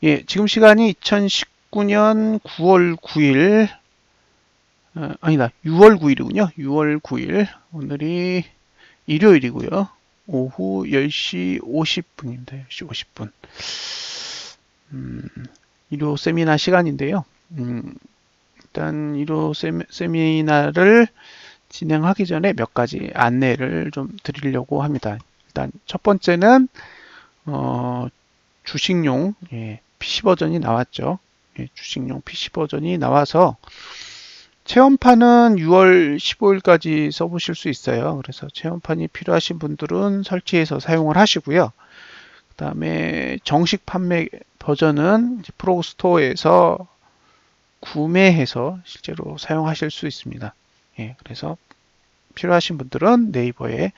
예, 지금 시간이 2019년 9월 9일, 아니다, 6월 9일이군요. 6월 9일. 오늘이 일요일이고요. 오후 10시 50분입니다. 10시 50분. 일요 세미나 시간인데요. 일단 일요 세미나를 진행하기 전에 몇 가지 안내를 좀 드리려고 합니다. 일단 첫 번째는 주식용 PC 버전이 나왔죠. 주식용 PC 버전이 나와서 체험판은 6월 15일까지 써보실 수 있어요. 그래서 체험판이 필요하신 분들은 설치해서 사용을 하시고요. 그 다음에 정식 판매 버전은 프로그 스토어에서 구매해서 실제로 사용하실 수 있습니다. 그래서 필요하신 분들은 네이버에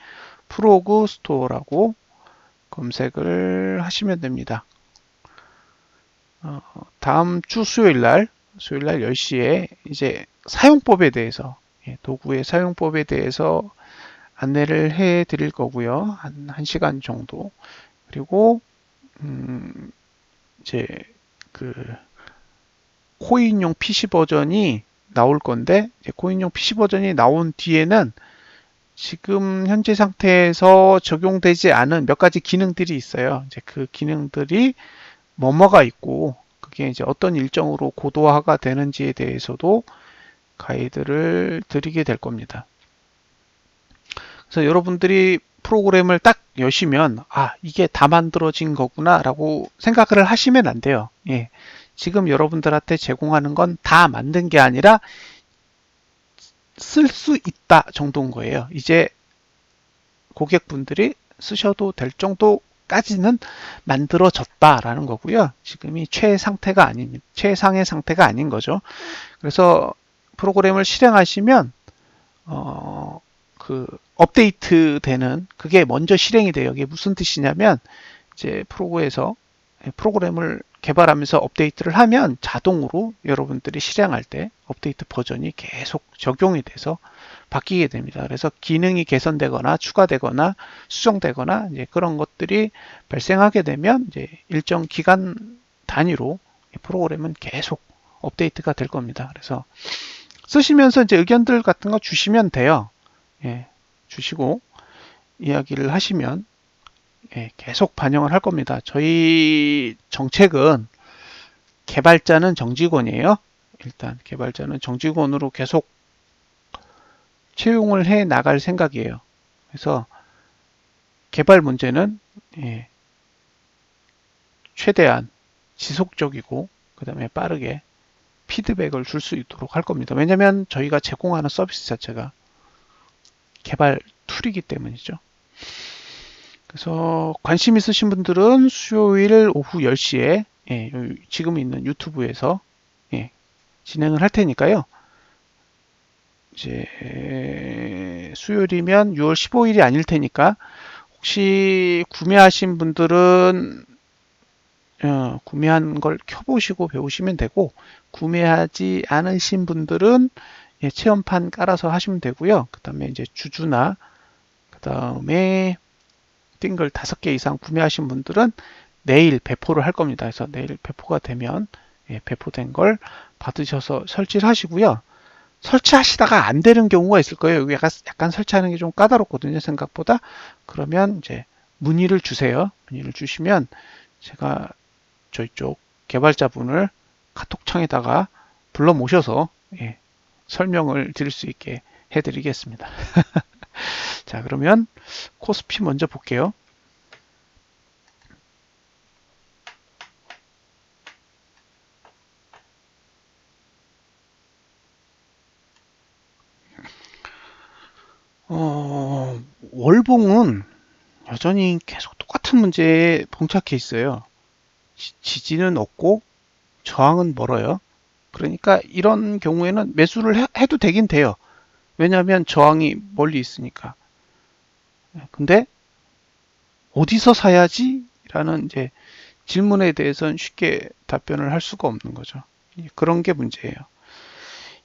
프로그 스토어라고 검색을 하시면 됩니다. 다음 주 수요일 날 10시에 이제 사용법에 대해서, 도구의 사용법에 대해서 안내를 해 드릴 거고요. 한 1시간 정도. 그리고, 이제 그 코인용 PC 버전이 나올 건데, 코인용 PC 버전이 나온 뒤에는 지금 현재 상태에서 적용되지 않은 몇 가지 기능들이 있어요. 이제 그 기능들이 뭐뭐가 있고 그게 이제 어떤 일정으로 고도화가 되는지에 대해서도 가이드를 드리게 될 겁니다. 그래서 여러분들이 프로그램을 딱 여시면 이게 다 만들어진 거구나 라고 생각을 하시면 안 돼요. 지금 여러분들한테 제공하는 건 다 만든 게 아니라 쓸 수 있다 정도인 거예요. 이제 고객분들이 쓰셔도 될 정도까지는 만들어졌다라는 거고요. 지금이 최상태가 아닙니다. 최상의 상태가 아닌 거죠. 그래서 프로그램을 실행하시면 그 업데이트 되는 그게 먼저 실행이 돼요. 이게 무슨 뜻이냐면 이제 프로그램을 개발하면서 업데이트를 하면 자동으로 여러분들이 실행할 때 업데이트 버전이 계속 적용이 돼서 바뀌게 됩니다. 그래서 기능이 개선되거나 추가되거나 수정되거나 이제 그런 것들이 발생하게 되면 이제 일정 기간 단위로 프로그램은 계속 업데이트가 될 겁니다. 그래서 쓰시면서 이제 의견들 같은 거 주시면 돼요. 주시고 이야기를 하시면 계속 반영을 할 겁니다. 저희 정책은 개발자는 정직원이에요. 일단 개발자는 정직원으로 계속 채용을 해 나갈 생각이에요. 그래서 개발 문제는 최대한 지속적이고 그 다음에 빠르게 피드백을 줄 수 있도록 할 겁니다. 왜냐하면 저희가 제공하는 서비스 자체가 개발 툴이기 때문이죠. 그래서 관심 있으신 분들은 수요일 오후 10시에 지금 있는 유튜브에서 진행을 할 테니까요. 이제 수요일이면 6월 15일이 아닐 테니까 혹시 구매하신 분들은 구매한 걸 켜보시고 배우시면 되고 구매하지 않으신 분들은 체험판 깔아서 하시면 되고요. 그 다음에 이제 주주나 그 다음에 띵글 5개 이상 구매하신 분들은 내일 배포를 할 겁니다. 그래서 내일 배포가 되면 배포된 걸 받으셔서 설치를 하시고요. 설치하시다가 안 되는 경우가 있을 거예요. 약간 설치하는 게 좀 까다롭거든요. 생각보다. 그러면 이제 문의를 주세요. 문의를 주시면 제가 저희 쪽 개발자분을 카톡창에다가 불러 모셔서 설명을 드릴 수 있게 해드리겠습니다. 자, 그러면 코스피 먼저 볼게요. 월봉은 여전히 계속 똑같은 문제에 봉착해 있어요. 지지는 없고 저항은 멀어요. 그러니까 이런 경우에는 매수를 해도 되긴 돼요. 왜냐하면 저항이 멀리 있으니까. 근데 어디서 사야지? 라는 이제 질문에 대해서는 쉽게 답변을 할 수가 없는 거죠. 그런 게 문제예요.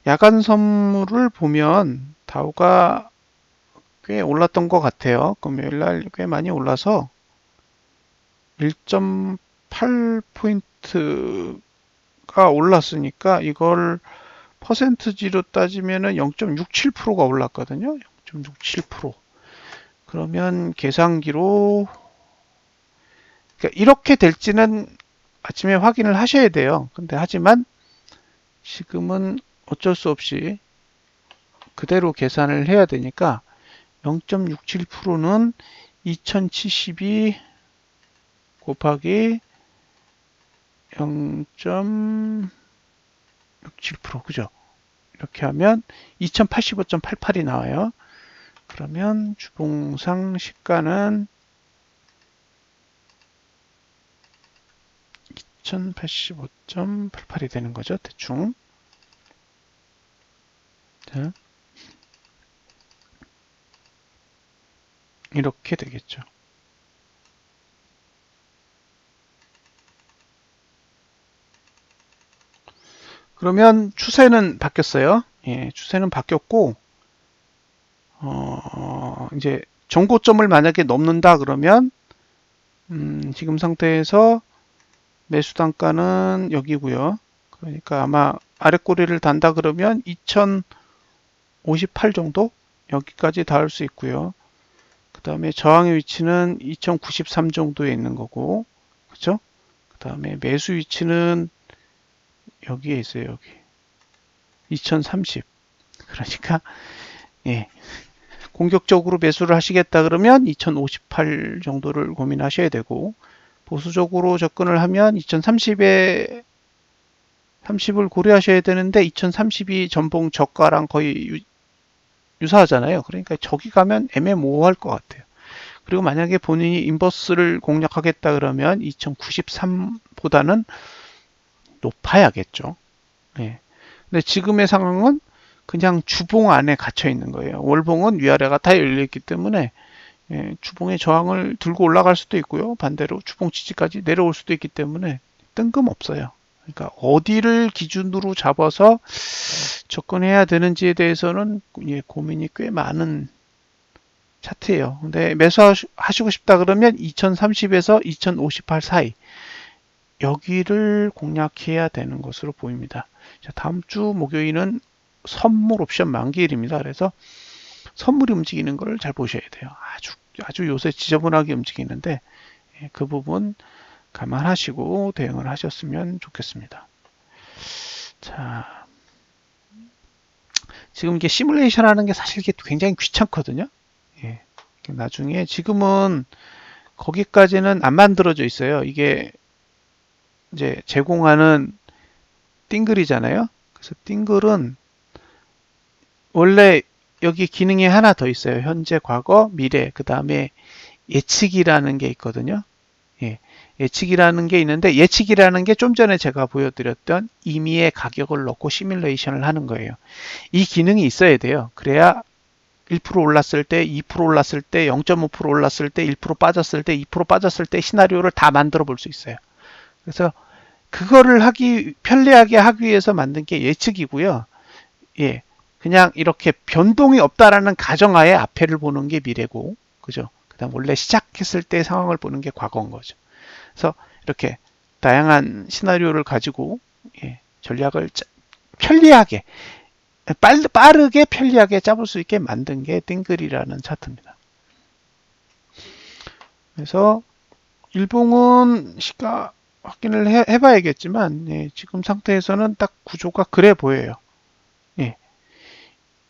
야간 선물을 보면 다우가 꽤 올랐던 것 같아요. 금요일 날 꽤 많이 올라서 1.8 0.8포인트가 올랐으니까 이걸 퍼센트지로 따지면은 0.67%가 올랐거든요. 0.67%. 그러면 계산기로 그러니까 이렇게 될지는 아침에 확인을 하셔야 돼요. 근데 하지만 지금은 어쩔 수 없이 그대로 계산을 해야 되니까 0.67%는 2072 곱하기 0.67% 그죠? 이렇게 하면 2085.88이 나와요. 그러면 주봉상 시가는 2085.88이 되는 거죠. 대충. 자, 이렇게 되겠죠. 그러면 추세는 바뀌었어요. 예, 추세는 바뀌었고, 이제 정고점을 만약에 넘는다 그러면, 지금 상태에서 매수 단가는 여기고요. 그러니까 아마 아랫꼬리를 단다 그러면 2058 정도? 여기까지 닿을 수 있고요. 그 다음에 저항의 위치는 2093 정도에 있는 거고, 그쵸? 그 다음에 매수 위치는 여기에 있어요, 여기. 2030. 그러니까, 예. 공격적으로 매수를 하시겠다 그러면 2058 정도를 고민하셔야 되고, 보수적으로 접근을 하면 2030에 30을 고려하셔야 되는데 2032 전봉 저가랑 거의 유사하잖아요. 그러니까 저기 가면 애매모호할 것 같아요. 그리고 만약에 본인이 인버스를 공략하겠다 그러면 2093보다는 높아야겠죠. 네. 근데 지금의 상황은 그냥 주봉 안에 갇혀 있는 거예요. 월봉은 위아래가 다 열려있기 때문에 주봉의 저항을 들고 올라갈 수도 있고요. 반대로 주봉 지지까지 내려올 수도 있기 때문에 뜬금없어요. 그러니까 어디를 기준으로 잡아서 접근해야 되는지에 대해서는 고민이 꽤 많은 차트예요. 근데 매수하시고 싶다 그러면 2030에서 2058 사이 여기를 공략해야 되는 것으로 보입니다. 자, 다음 주 목요일은 선물 옵션 만기일입니다. 그래서 선물이 움직이는 걸 잘 보셔야 돼요. 아주 요새 지저분하게 움직이는데 그 부분 감안하시고 대응을 하셨으면 좋겠습니다. 자, 지금 이게 시뮬레이션 하는 게 사실 이게 굉장히 귀찮거든요. 예, 나중에 지금은 거기까지는 안 만들어져 있어요. 이게 이제 제공하는 띵글이잖아요. 그래서 띵글은 원래 여기 기능이 하나 더 있어요. 현재, 과거, 미래, 그 다음에 예측이라는 게 있거든요. 예, 예측이라는 게 있는데 예측이라는 게 좀 전에 제가 보여드렸던 임의의 가격을 넣고 시뮬레이션을 하는 거예요. 이 기능이 있어야 돼요. 그래야 1% 올랐을 때, 2% 올랐을 때, 0.5% 올랐을 때, 1% 빠졌을 때, 2% 빠졌을 때 시나리오를 다 만들어 볼 수 있어요. 그래서 그거를 편리하게 하기 위해서 만든 게 예측이고요. 예, 그냥 이렇게 변동이 없다라는 가정하에 앞에를 보는 게 미래고, 그죠? 그다음 원래 시작했을 때 상황을 보는 게 과거인 거죠. 그래서 이렇게 다양한 시나리오를 가지고 전략을 편리하게 빠르게 편리하게 짜볼 수 있게 만든 게 띵글이라는 차트입니다. 그래서 일봉은 시가 확인을 해봐야겠지만 지금 상태에서는 딱 구조가 그래 보여요.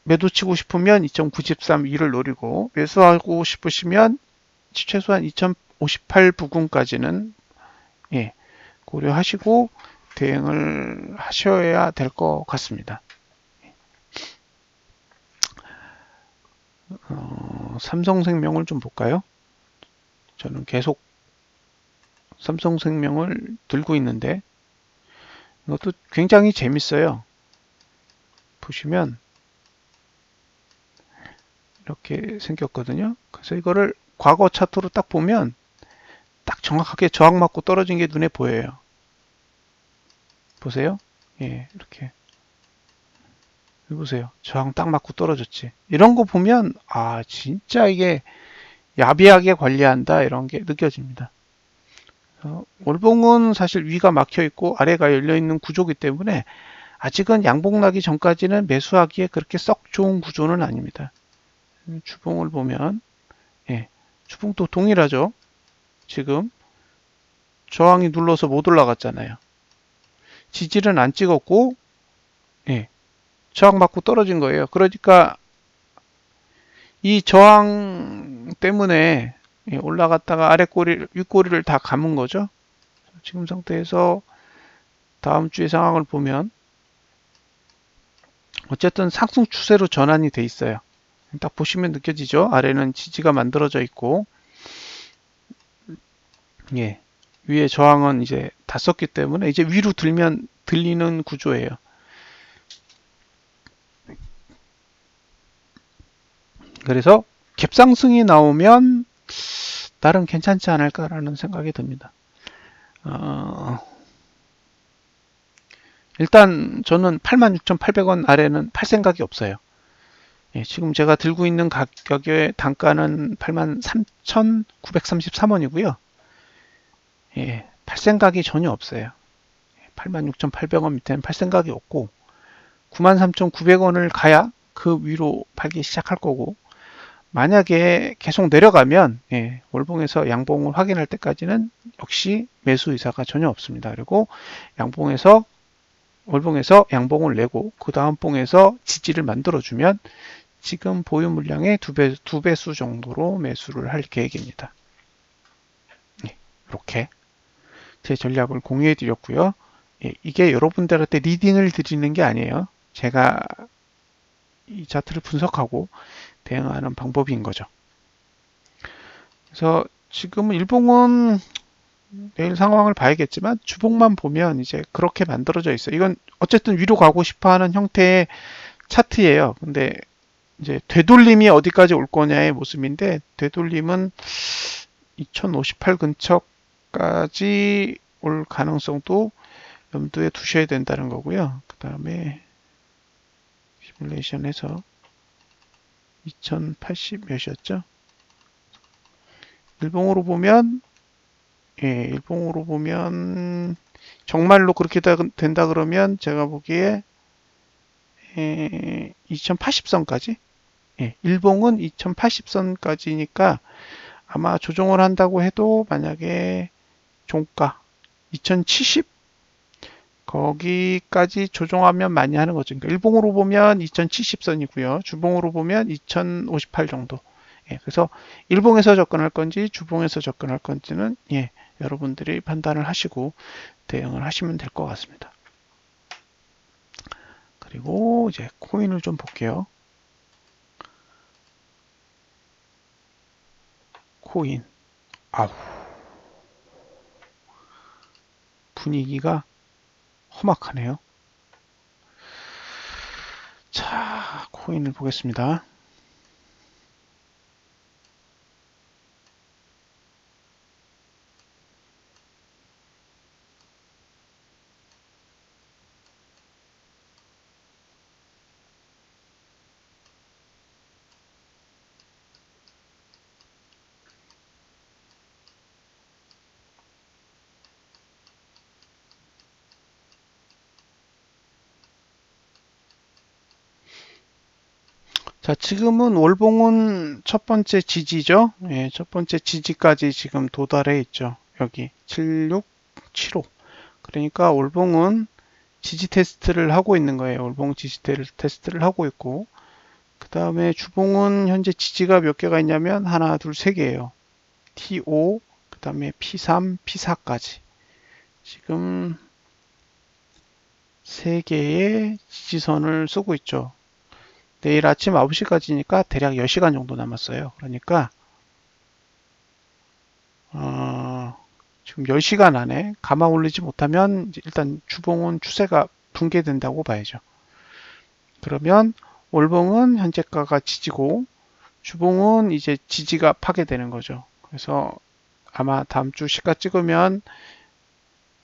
매도 치고 싶으면 2093 위를 노리고 매수하고 싶으시면 최소한 2058 부근까지는 고려하시고 대응을 하셔야 될 것 같습니다. 삼성생명을 좀 볼까요? 저는 계속 삼성생명을 들고 있는데 이것도 굉장히 재밌어요. 보시면 이렇게 생겼거든요. 그래서 이거를 과거 차트로 딱 보면 딱 정확하게 저항 맞고 떨어진 게 눈에 보여요. 보세요. 이렇게 보세요. 저항 딱 맞고 떨어졌지. 이런 거 보면 진짜 이게 야비하게 관리한다 이런 게 느껴집니다. 월봉은 사실 위가 막혀 있고 아래가 열려 있는 구조이기 때문에 아직은 양봉 나기 전까지는 매수하기에 그렇게 썩 좋은 구조는 아닙니다. 주봉을 보면 예, 주봉도 동일하죠. 지금 저항이 눌러서 못 올라갔잖아요. 지지는 안 찍었고 예, 저항 맞고 떨어진 거예요. 그러니까 이 저항 때문에 올라갔다가 아래 꼬리, 윗꼬리를 다 감은 거죠. 지금 상태에서 다음 주의 상황을 보면 어쨌든 상승 추세로 전환이 돼 있어요. 딱 보시면 느껴지죠. 아래는 지지가 만들어져 있고 예, 위에 저항은 이제 다 썼기 때문에 이제 위로 들면 들리는 구조예요. 그래서 갭상승이 나오면 나름 괜찮지 않을까라는 생각이 듭니다. 일단 저는 86,800원 아래는 팔 생각이 없어요. 예, 지금 제가 들고 있는 가격의 단가는 83,933원이고요. 예, 팔 생각이 전혀 없어요. 86,800원 밑에는 팔 생각이 없고 93,900원을 가야 그 위로 팔기 시작할 거고 만약에 계속 내려가면 예, 월봉에서 양봉을 확인할 때까지는 역시 매수 의사가 전혀 없습니다. 그리고 양봉에서 월봉에서 양봉을 내고 그 다음 봉에서 지지를 만들어주면 지금 보유 물량의 두 배수 정도로 매수를 할 계획입니다. 네, 이렇게 제 전략을 공유해 드렸고요. 예, 이게 여러분들한테 리딩을 드리는 게 아니에요. 제가 이 차트를 분석하고 대응하는 방법인 거죠. 그래서 지금은 일봉은 내일 상황을 봐야겠지만 주봉만 보면 이제 그렇게 만들어져 있어요. 이건 어쨌든 위로 가고 싶어 하는 형태의 차트예요. 근데 이제 되돌림이 어디까지 올 거냐의 모습인데 되돌림은 2058 근처까지 올 가능성도 염두에 두셔야 된다는 거고요. 그 다음에 시뮬레이션에서 2080 몇이었죠? 일봉으로 보면 예, 일봉으로 보면 정말로 그렇게 된다 그러면 제가 보기에 2080선까지 예, 일봉은 2080선까지니까 아마 조정을 한다고 해도 만약에 종가 2070 거기까지 조정하면 많이 하는 거죠. 그러니까 일봉으로 보면 2070선이고요. 주봉으로 보면 2058 정도. 예, 그래서 일봉에서 접근할 건지 주봉에서 접근할 건지는 예, 여러분들이 판단을 하시고 대응을 하시면 될 것 같습니다. 그리고 이제 코인을 좀 볼게요. 코인. 아우. 분위기가 험악하네요. 자, 코인을 보겠습니다. 자, 지금은 월봉은 첫 번째 지지죠. 예, 첫 번째 지지까지 지금 도달해 있죠. 여기 7675. 그러니까 월봉은 지지 테스트를 하고 있는 거예요. 월봉 지지 테스트를 하고 있고 그 다음에 주봉은 현재 지지가 몇 개가 있냐면 하나, 둘, 세 개예요. T5, 그 다음에 P3, P4까지 지금 세 개의 지지선을 쓰고 있죠. 내일 아침 9시까지니까 대략 10시간 정도 남았어요. 그러니까 지금 10시간 안에 감아 올리지 못하면 일단 주봉은 추세가 붕괴된다고 봐야죠. 그러면 월봉은 현재가가 지지고 주봉은 이제 지지가 파괴되는 거죠. 그래서 아마 다음 주 시가 찍으면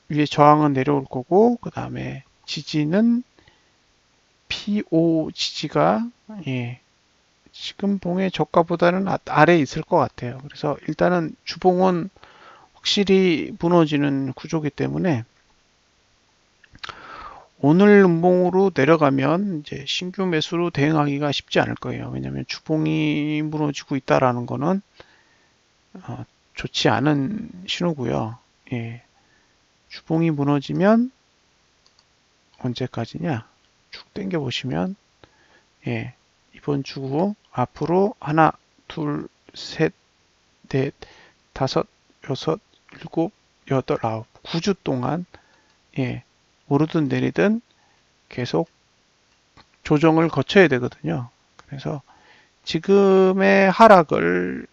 위에 저항은 내려올 거고 그 다음에 지지는 P5 지지가 예, 지금 봉의 저가보다는 아래에 있을 것 같아요. 그래서 일단은 주봉은 확실히 무너지는 구조이기 때문에 오늘 음봉으로 내려가면 이제 신규 매수로 대응하기가 쉽지 않을 거예요. 왜냐하면 주봉이 무너지고 있다라는 거는 좋지 않은 신호고요. 예, 주봉이 무너지면 언제까지냐? 쭉 당겨 보시면 예, 이번 주 후 앞으로 하나, 둘, 셋, 넷, 다섯, 여섯, 일곱, 여덟, 아홉, 9주 동안 예, 오르든 내리든 계속 조정을 거쳐야 되거든요. 그래서 지금의 하락을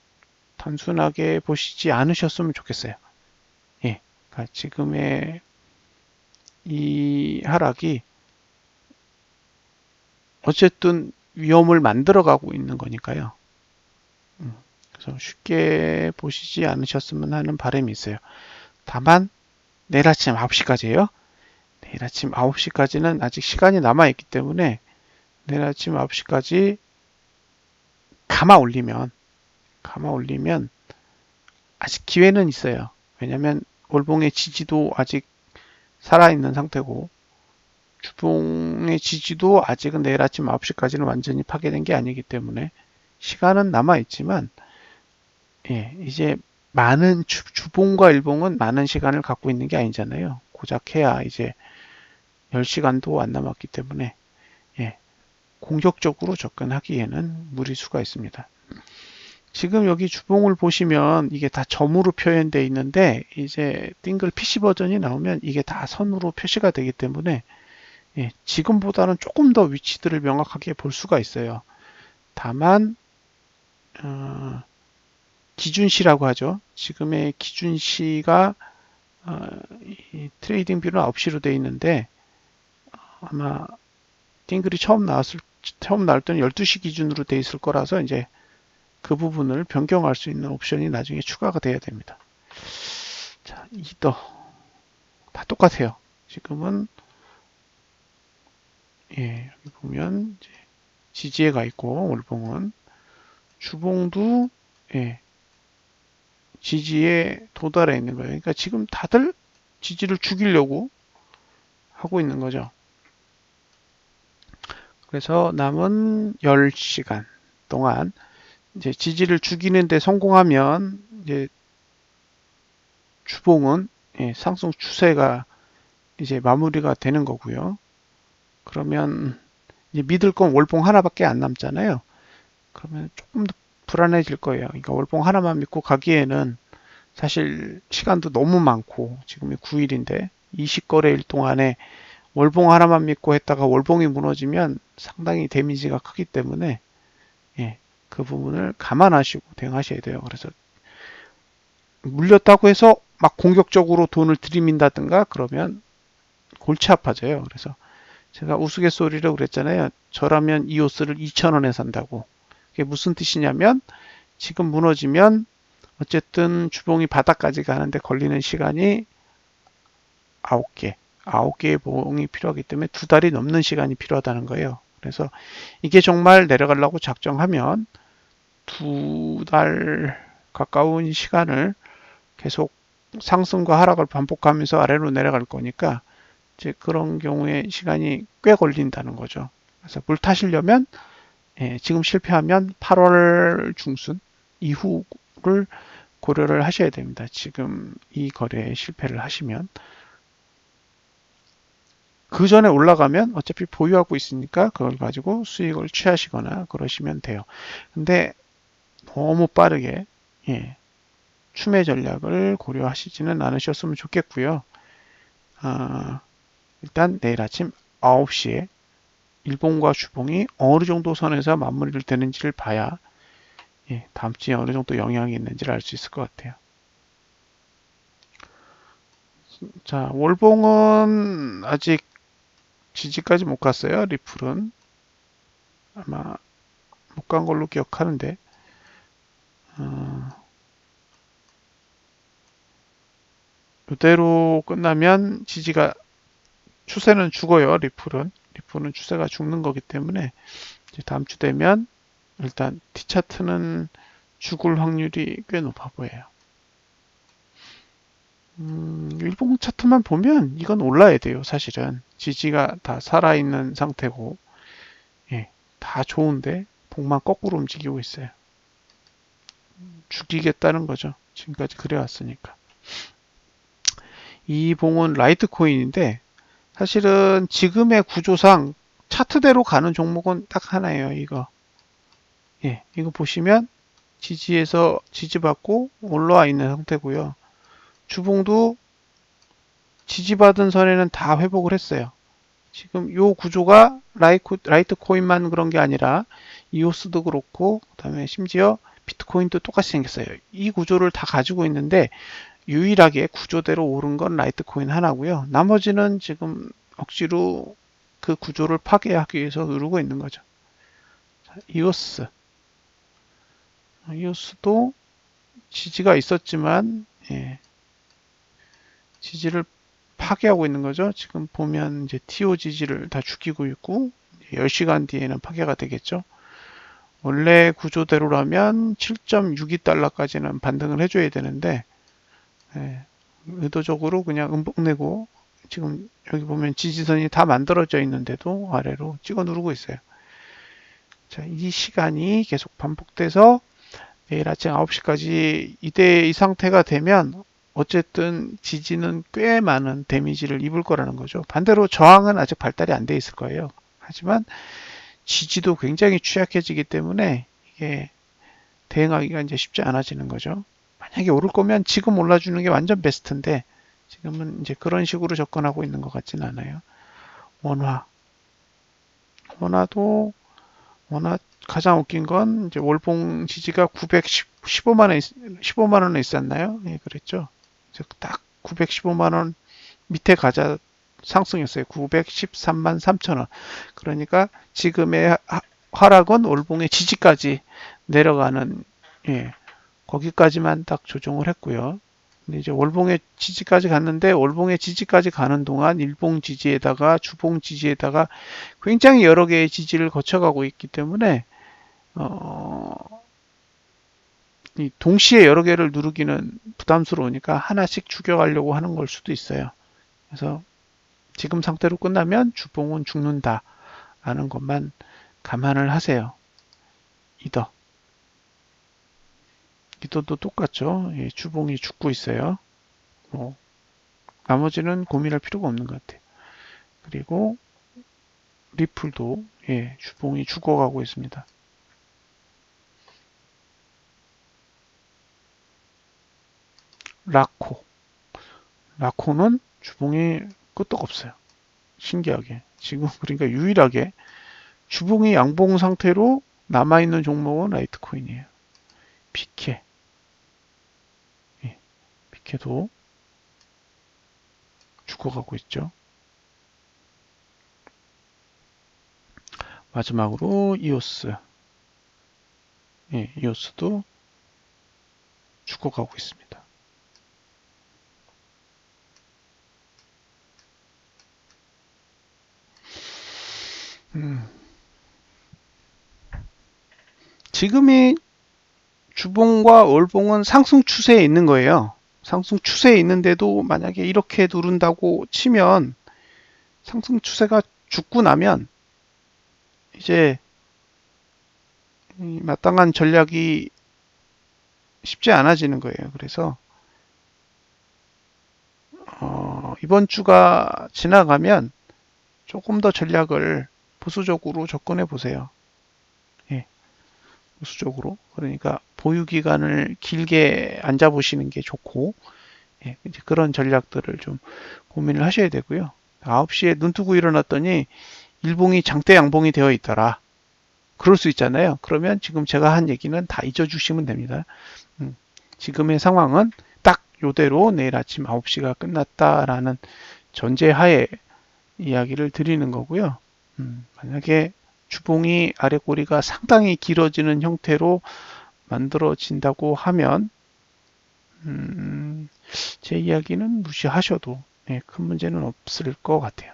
단순하게 보시지 않으셨으면 좋겠어요. 예, 그러니까 지금의 이 하락이 어쨌든 위험을 만들어가고 있는 거니까요. 그래서 쉽게 보시지 않으셨으면 하는 바람이 있어요. 다만 내일 아침 9시까지예요. 내일 아침 9시까지는 아직 시간이 남아있기 때문에 내일 아침 9시까지 감아 올리면 아직 기회는 있어요. 왜냐면 월봉의 지지도 아직 살아있는 상태고 주봉의 지지도 아직은 내일 아침 9시까지는 완전히 파괴된 게 아니기 때문에 시간은 남아있지만 예, 이제 많은 주봉과 일봉은 많은 시간을 갖고 있는 게 아니잖아요. 고작 해야 이제 10시간도 안 남았기 때문에 예, 공격적으로 접근하기에는 무리수가 있습니다. 지금 여기 주봉을 보시면 이게 다 점으로 표현되어 있는데 이제 띵글 PC 버전이 나오면 이게 다 선으로 표시가 되기 때문에 예, 지금보다는 조금 더 위치들을 명확하게 볼 수가 있어요. 다만 기준시라고 하죠. 지금의 기준시가 트레이딩 뷰는 9시로 되어 있는데 아마 띵글이 처음 나올 때는 12시 기준으로 되어 있을 거라서 이제 그 부분을 변경할 수 있는 옵션이 나중에 추가가 돼야 됩니다. 자, 이더 다 똑같아요. 지금은 예, 여기 보면 이제 지지에 가 있고 월봉은 주봉도 예, 지지에 도달해 있는 거예요. 그러니까 지금 다들 지지를 죽이려고 하고 있는 거죠. 그래서 남은 10시간 동안 이제 지지를 죽이는데 성공하면 이제 주봉은 예, 상승 추세가 이제 마무리가 되는 거고요. 그러면 이제 믿을 건 월봉 하나밖에 안 남잖아요. 그러면 조금 더 불안해질 거예요. 그러니까 월봉 하나만 믿고 가기에는 사실 시간도 너무 많고 지금이 9일인데 20거래일 동안에 월봉 하나만 믿고 했다가 월봉이 무너지면 상당히 데미지가 크기 때문에 예, 그 부분을 감안하시고 대응하셔야 돼요. 그래서 물렸다고 해서 막 공격적으로 돈을 들이민다든가 그러면 골치 아파져요. 그래서 제가 우스갯소리라고 그랬잖아요. 저라면 이 옷을 2,000원에 산다고. 그게 무슨 뜻이냐면 지금 무너지면 어쨌든 주봉이 바닥까지 가는데 걸리는 시간이 9개의 봉이 필요하기 때문에 2달이 넘는 시간이 필요하다는 거예요. 그래서 이게 정말 내려가려고 작정하면 2달 가까운 시간을 계속 상승과 하락을 반복하면서 아래로 내려갈 거니까 이제 그런 경우에 시간이 꽤 걸린다는 거죠. 그래서 물 타시려면 예, 지금 실패하면 8월 중순 이후를 고려를 하셔야 됩니다. 지금 이 거래에 실패를 하시면 그 전에 올라가면 어차피 보유하고 있으니까 그걸 가지고 수익을 취하시거나 그러시면 돼요. 근데 너무 빠르게 예, 추매 전략을 고려하시지는 않으셨으면 좋겠고요. 일단 내일 아침 9시에 일봉과 주봉이 어느 정도 선에서 마무리를 되는지를 봐야 예, 다음 주에 어느 정도 영향이 있는지를 알 수 있을 것 같아요. 자, 월봉은 아직 지지까지 못 갔어요. 리플은 아마 못 간 걸로 기억하는데 이대로 끝나면 지지가 추세는 죽어요. 리플은 추세가 죽는 거기 때문에 이제 다음 주 되면 일단 T차트는 죽을 확률이 꽤 높아 보여요. 일봉 차트만 보면 이건 올라야 돼요. 사실은 지지가 다 살아있는 상태고, 예, 다 좋은데 봉만 거꾸로 움직이고 있어요. 죽이겠다는 거죠. 지금까지 그래왔으니까. 이 봉은 라이트코인인데 사실은 지금의 구조상 차트대로 가는 종목은 딱 하나예요. 이거. 예, 이거 보시면 지지에서 지지받고 올라와 있는 상태고요. 주봉도 지지받은 선에는 다 회복을 했어요. 지금 요 구조가 라이트 코인만 그런 게 아니라 이오스도 그렇고 그다음에 심지어 비트코인도 똑같이 생겼어요. 이 구조를 다 가지고 있는데 유일하게 구조대로 오른 건 라이트 코인 하나고요. 나머지는 지금 억지로 그 구조를 파괴하기 위해서 누르고 있는 거죠. 이오스. 이오스도 지지가 있었지만 예, 지지를 파괴하고 있는 거죠. 지금 보면 이제 TO 지지를 다 죽이고 있고 10시간 뒤에는 파괴가 되겠죠. 원래 구조대로라면 7.62달러까지는 반등을 해줘야 되는데 예, 의도적으로 그냥 음봉 내고 지금 여기 보면 지지선이 다 만들어져 있는데도 아래로 찍어 누르고 있어요. 자, 이 시간이 계속 반복돼서 내일 아침 9시까지 이 상태가 되면 어쨌든 지지는 꽤 많은 데미지를 입을 거라는 거죠. 반대로 저항은 아직 발달이 안 돼 있을 거예요. 하지만 지지도 굉장히 취약해지기 때문에 이게 대응하기가 이제 쉽지 않아지는 거죠. 만약에 오를 거면 지금 올라주는 게 완전 베스트인데 지금은 이제 그런 식으로 접근하고 있는 것 같지는 않아요. 원화도 원화 가장 웃긴 건 이제 월봉 지지가 15만 원에 있었나요? 예, 그랬죠. 딱 915만 원 밑에 가자 상승했어요. 913만 3천 원. 그러니까 지금의 하락은 월봉의 지지까지 내려가는 예, 거기까지만 딱 조정을 했고요. 근데 이제 월봉의 지지까지 갔는데 월봉의 지지까지 가는 동안 일봉 지지에다가 주봉 지지에다가 굉장히 여러 개의 지지를 거쳐가고 있기 때문에 동시에 여러 개를 누르기는 부담스러우니까 하나씩 죽여가려고 하는 걸 수도 있어요. 그래서 지금 상태로 끝나면 주봉은 죽는다 라는 것만 감안을 하세요. 이더도 똑같죠. 예, 주봉이 죽고 있어요. 나머지는 고민할 필요가 없는 것 같아요. 그리고 리플도 예, 주봉이 죽어가고 있습니다. 라코는 주봉이 끄떡없어요. 신기하게 지금 그러니까 유일하게 주봉이 양봉 상태로 남아있는 종목은 라이트코인이에요. 비케 예, 비케도 죽어가고 있죠. 마지막으로 이오스 예, 이오스도 죽어가고 있습니다. 지금이 주봉과 월봉은 상승 추세에 있는 거예요. 상승 추세에 있는데도 만약에 이렇게 누른다고 치면 상승 추세가 죽고 나면 이제 마땅한 전략이 쉽지 않아지는 거예요. 그래서 이번 주가 지나가면 조금 더 전략을 보수적으로 접근해 보세요. 예, 보수적으로. 그러니까 보유 기간을 길게 안 잡으시는 게 좋고 예, 이제 그런 전략들을 좀 고민을 하셔야 되고요. 9시에 눈 뜨고 일어났더니 일봉이 장대 양봉이 되어 있더라. 그럴 수 있잖아요. 그러면 지금 제가 한 얘기는 다 잊어주시면 됩니다. 지금의 상황은 딱 요대로 내일 아침 9시가 끝났다라는 전제하에 이야기를 드리는 거고요. 만약에 주봉이 아래 꼬리가 상당히 길어지는 형태로 만들어진다고 하면 제 이야기는 무시하셔도 네, 큰 문제는 없을 것 같아요.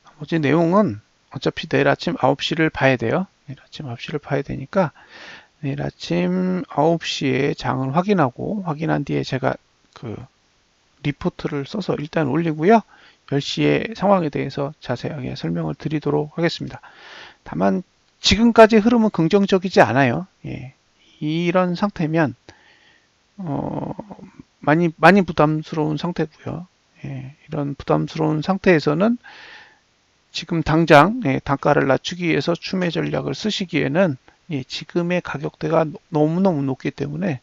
나머지 내용은 어차피 내일 아침 9시를 봐야 돼요. 내일 아침 9시를 봐야 되니까 내일 아침 9시에 장을 확인한 뒤에 제가 그 리포트를 써서 일단 올리고요. 10시에 상황에 대해서 자세하게 설명을 드리도록 하겠습니다. 다만 지금까지 흐름은 긍정적이지 않아요. 예. 이런 상태면 많이 부담스러운 상태고요. 예. 이런 부담스러운 상태에서는 지금 당장 단가를 낮추기 위해서 추매 전략을 쓰시기에는 지금의 가격대가 너무너무 높기 때문에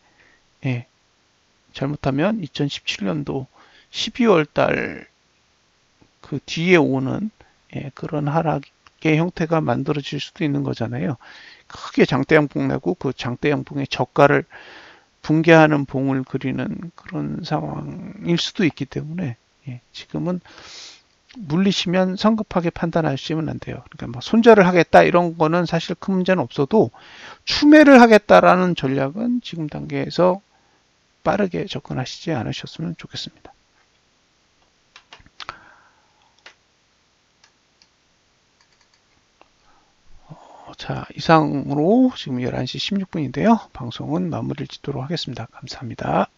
잘못하면 2017년도 12월 달 그 뒤에 오는 그런 하락의 형태가 만들어질 수도 있는 거잖아요. 크게 장대 양봉 내고 그 장대 양봉의 저가를 붕괴하는 봉을 그리는 그런 상황일 수도 있기 때문에 지금은 물리시면 성급하게 판단하시면 안 돼요. 그러니까 뭐 손절을 하겠다 이런 거는 사실 큰 문제는 없어도 추매를 하겠다라는 전략은 지금 단계에서 빠르게 접근하시지 않으셨으면 좋겠습니다. 자, 이상으로 지금 11시 16분인데요. 방송은 마무리를 짓도록 하겠습니다. 감사합니다.